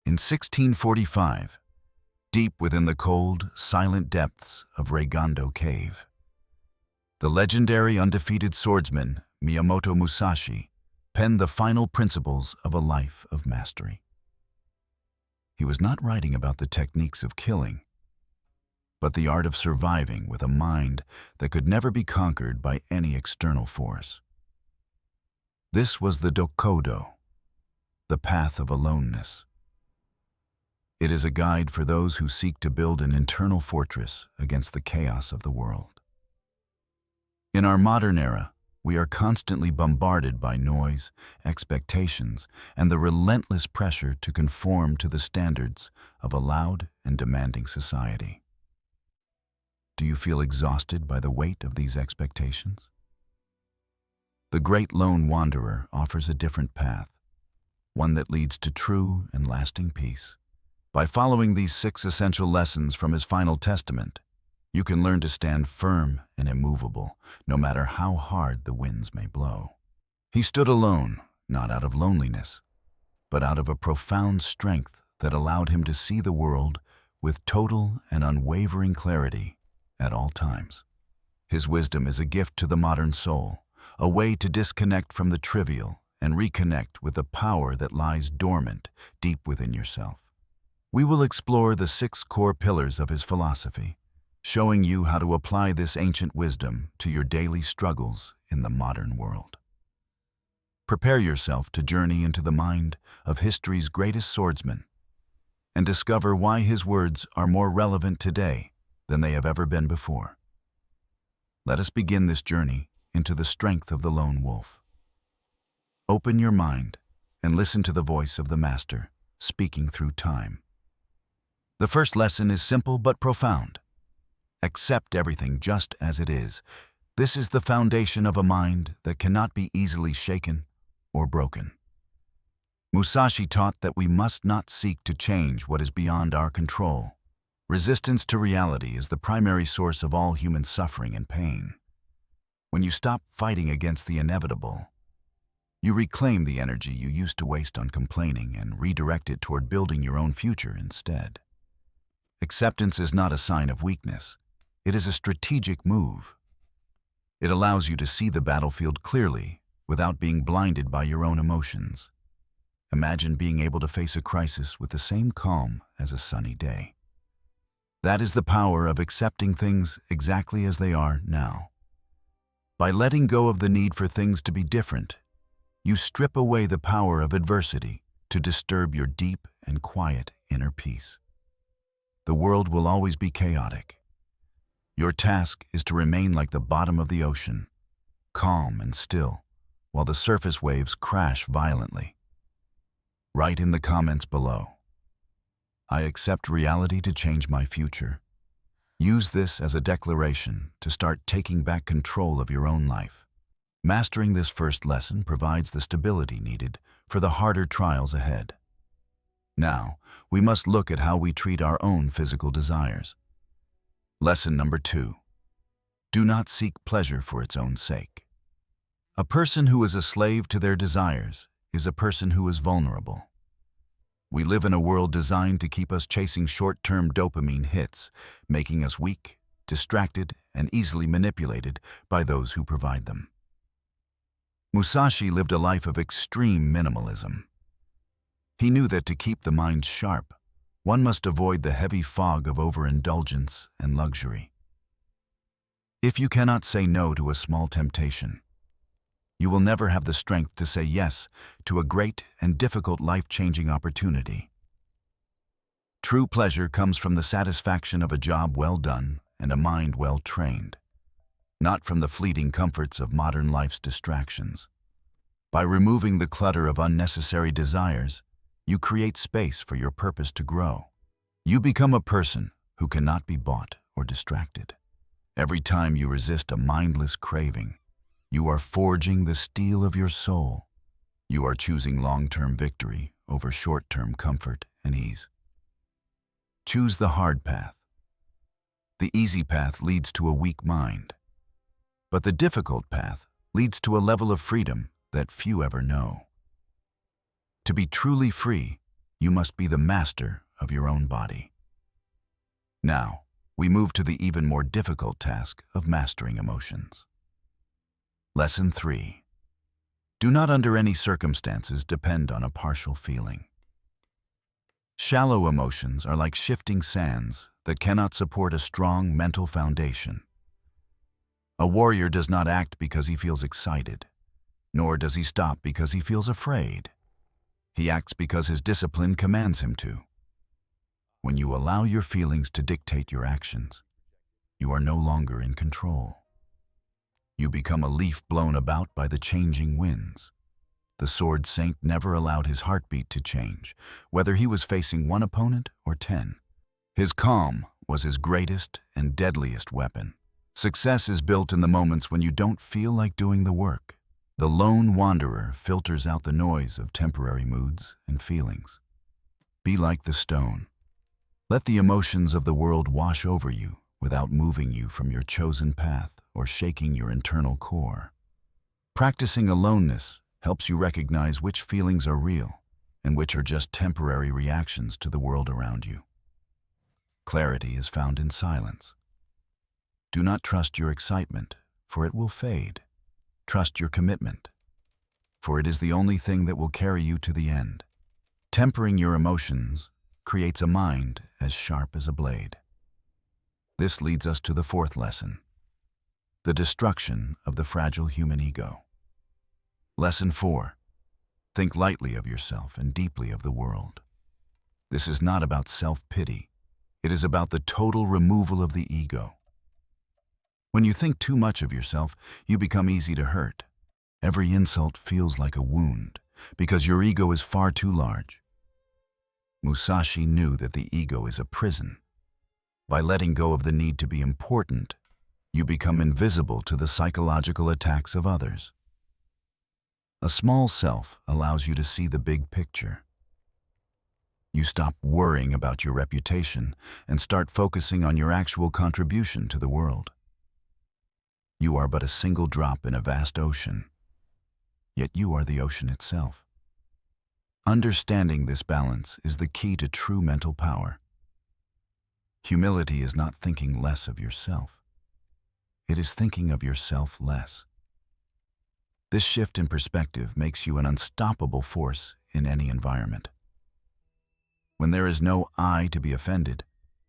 In 1645, deep within the cold, silent depths of Reigondo Cave, the legendary undefeated swordsman Miyamoto Musashi penned the final principles of a life of mastery. He was not writing about the techniques of killing, but the art of surviving with a mind that could never be conquered by any external force. This was the Dokkodo, the path of aloneness. It is a guide for those who seek to build an internal fortress against the chaos of the world. In our modern era, we are constantly bombarded by noise, expectations, and the relentless pressure to conform to the standards of a loud and demanding society. Do you feel exhausted by the weight of these expectations? The great lone wanderer offers a different path, one that leads to true and lasting peace. By following these 6 essential lessons from his final testament, you can learn to stand firm and immovable, no matter how hard the winds may blow. He stood alone, not out of loneliness, but out of a profound strength that allowed him to see the world with total and unwavering clarity at all times. His wisdom is a gift to the modern soul, a way to disconnect from the trivial and reconnect with the power that lies dormant deep within yourself. We will explore the 6 core pillars of his philosophy, showing you how to apply this ancient wisdom to your daily struggles in the modern world. Prepare yourself to journey into the mind of history's greatest swordsman and discover why his words are more relevant today than they have ever been before. Let us begin this journey into the strength of the lone wolf. Open your mind and listen to the voice of the master speaking through time. The first lesson is simple but profound. Accept everything just as it is. This is the foundation of a mind that cannot be easily shaken or broken. Musashi taught that we must not seek to change what is beyond our control. Resistance to reality is the primary source of all human suffering and pain. When you stop fighting against the inevitable, you reclaim the energy you used to waste on complaining and redirect it toward building your own future instead. Acceptance is not a sign of weakness. It is a strategic move. It allows you to see the battlefield clearly without being blinded by your own emotions. Imagine being able to face a crisis with the same calm as a sunny day. That is the power of accepting things exactly as they are now. By letting go of the need for things to be different, you strip away the power of adversity to disturb your deep and quiet inner peace. The world will always be chaotic. Your task is to remain like the bottom of the ocean, calm and still, while the surface waves crash violently. Write in the comments below, "I accept reality to change my future." Use this as a declaration to start taking back control of your own life. Mastering this first lesson provides the stability needed for the harder trials ahead. Now, we must look at how we treat our own physical desires. Lesson number 2. Do not seek pleasure for its own sake. A person who is a slave to their desires is a person who is vulnerable. We live in a world designed to keep us chasing short-term dopamine hits, making us weak, distracted, and easily manipulated by those who provide them. Musashi lived a life of extreme minimalism. He knew that to keep the mind sharp, one must avoid the heavy fog of overindulgence and luxury. If you cannot say no to a small temptation, you will never have the strength to say yes to a great and difficult life-changing opportunity. True pleasure comes from the satisfaction of a job well done and a mind well trained, not from the fleeting comforts of modern life's distractions. By removing the clutter of unnecessary desires, you create space for your purpose to grow. You become a person who cannot be bought or distracted. Every time you resist a mindless craving, you are forging the steel of your soul. You are choosing long-term victory over short-term comfort and ease. Choose the hard path. The easy path leads to a weak mind, but the difficult path leads to a level of freedom that few ever know. To be truly free, You must be the master of your own body. Now, we move to the even more difficult task of mastering emotions. Lesson 3. Do not under any circumstances depend on a partial feeling. Shallow emotions are like shifting sands that cannot support a strong mental foundation. A warrior does not act because he feels excited, nor does he stop because he feels afraid. He acts because his discipline commands him to. When you allow your feelings to dictate your actions, you are no longer in control. You become a leaf blown about by the changing winds. The sword saint never allowed his heartbeat to change, whether he was facing one opponent or 10. His calm was his greatest and deadliest weapon. Success is built in the moments when you don't feel like doing the work. The lone wanderer filters out the noise of temporary moods and feelings. Be like the stone. Let the emotions of the world wash over you without moving you from your chosen path or shaking your internal core. Practicing aloneness helps you recognize which feelings are real and which are just temporary reactions to the world around you. Clarity is found in silence. Do not trust your excitement, for it will fade. Trust your commitment, for it is the only thing that will carry you to the end. Tempering your emotions creates a mind as sharp as a blade. This leads us to the 4th lesson, the destruction of the fragile human ego. Lesson 4. Think lightly of yourself and deeply of the world. This is not about self-pity. It is about the total removal of the ego. When you think too much of yourself, you become easy to hurt. Every insult feels like a wound because your ego is far too large. Musashi knew that the ego is a prison. By letting go of the need to be important, you become invisible to the psychological attacks of others. A small self allows you to see the big picture. You stop worrying about your reputation and start focusing on your actual contribution to the world. You are but a single drop in a vast ocean, yet you are the ocean itself. Understanding this balance is the key to true mental power. Humility is not thinking less of yourself. It is thinking of yourself less. This shift in perspective makes you an unstoppable force in any environment. When there is no I to be offended,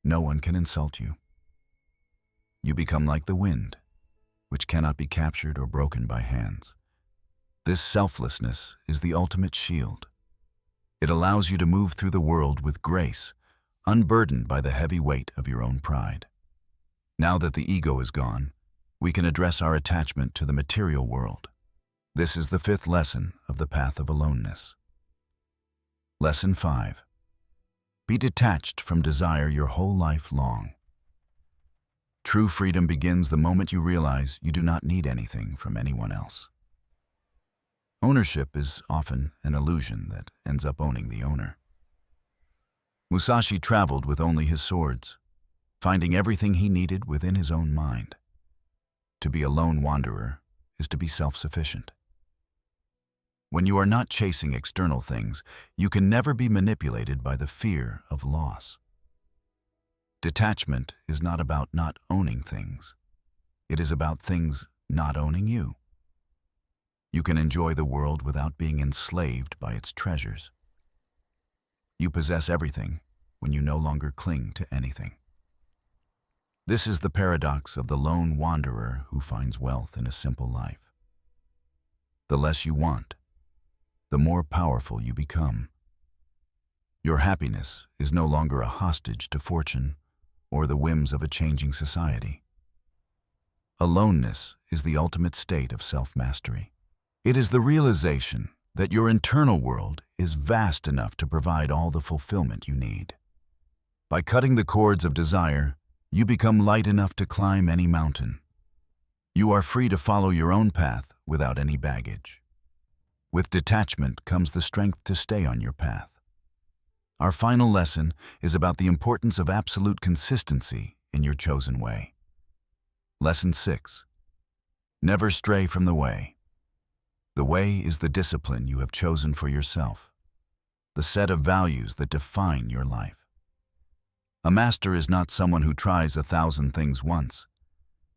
no one can insult you. You become like the wind, which cannot be captured or broken by hands. This selflessness is the ultimate shield. It allows you to move through the world with grace, unburdened by the heavy weight of your own pride. Now that the ego is gone, we can address our attachment to the material world. This is the 5th lesson of the path of aloneness. Lesson 5. Be detached from desire your whole life long. True freedom begins the moment you realize you do not need anything from anyone else. Ownership is often an illusion that ends up owning the owner. Musashi traveled with only his swords, finding everything he needed within his own mind. To be a lone wanderer is to be self-sufficient. When you are not chasing external things, you can never be manipulated by the fear of loss. Detachment is not about not owning things. It is about things not owning you. You can enjoy the world without being enslaved by its treasures. You possess everything when you no longer cling to anything. This is the paradox of the lone wanderer who finds wealth in a simple life. The less you want, the more powerful you become. Your happiness is no longer a hostage to fortune or the whims of a changing society. Aloneness is the ultimate state of self-mastery. It is the realization that your internal world is vast enough to provide all the fulfillment you need. By cutting the cords of desire, you become light enough to climb any mountain. You are free to follow your own path without any baggage. With detachment comes the strength to stay on your path. Our final lesson is about the importance of absolute consistency in your chosen way. Lesson 6. Never stray from the way. The way is the discipline you have chosen for yourself. the set of values that define your life. A master is not someone who tries 1,000 things once,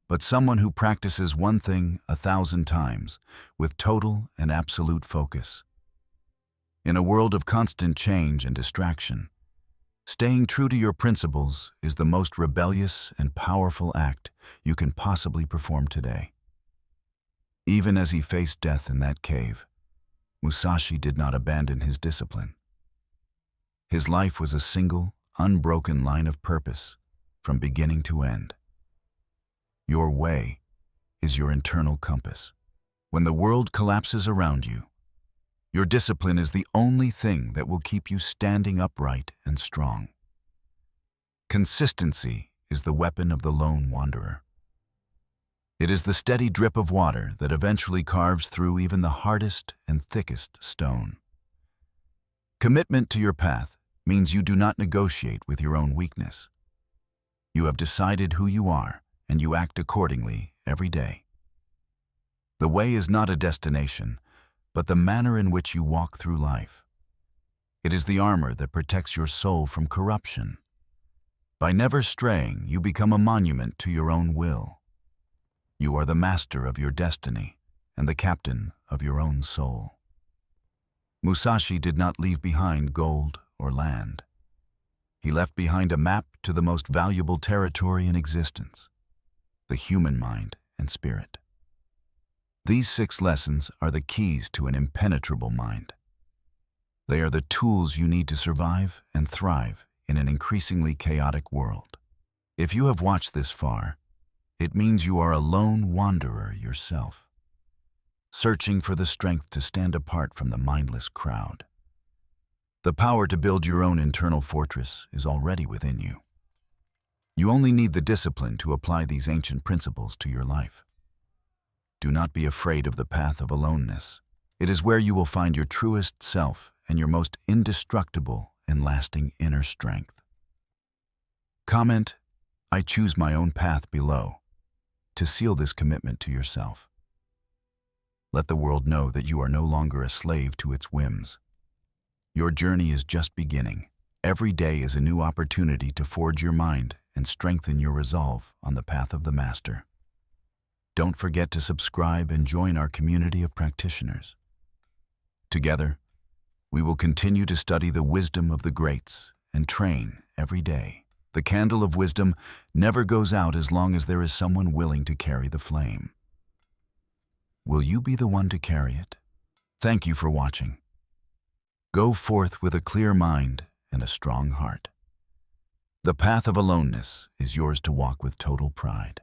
but someone who practices one thing 1,000 times with total and absolute focus. In a world of constant change and distraction, staying true to your principles is the most rebellious and powerful act you can possibly perform today. Even as he faced death in that cave, Musashi did not abandon his discipline. His life was a single, unbroken line of purpose from beginning to end. Your way is your internal compass. When the world collapses around you, your discipline is the only thing that will keep you standing upright and strong. Consistency is the weapon of the lone wanderer. It is the steady drip of water that eventually carves through even the hardest and thickest stone. Commitment to your path means you do not negotiate with your own weakness. You have decided who you are, and you act accordingly every day. The way is not a destination, but the manner in which you walk through life. It is the armor that protects your soul from corruption. By never straying, you become a monument to your own will. You are the master of your destiny and the captain of your own soul. Musashi did not leave behind gold or land. He left behind a map to the most valuable territory in existence, the human mind and spirit. These 6 lessons are the keys to an impenetrable mind. They are the tools you need to survive and thrive in an increasingly chaotic world. If you have watched this far, it means you are a lone wanderer yourself, searching for the strength to stand apart from the mindless crowd. The power to build your own internal fortress is already within you. You only need the discipline to apply these ancient principles to your life. Do not be afraid of the path of aloneness. It is where you will find your truest self and your most indestructible and lasting inner strength. Comment, "I choose my own path" below to seal this commitment to yourself. Let the world know that you are no longer a slave to its whims. Your journey is just beginning. Every day is a new opportunity to forge your mind and strengthen your resolve on the path of the master. Don't forget to subscribe and join our community of practitioners. Together, we will continue to study the wisdom of the greats and train every day. The candle of wisdom never goes out as long as there is someone willing to carry the flame. Will you be the one to carry it? Thank you for watching. Go forth with a clear mind and a strong heart. The path of aloneness is yours to walk with total pride.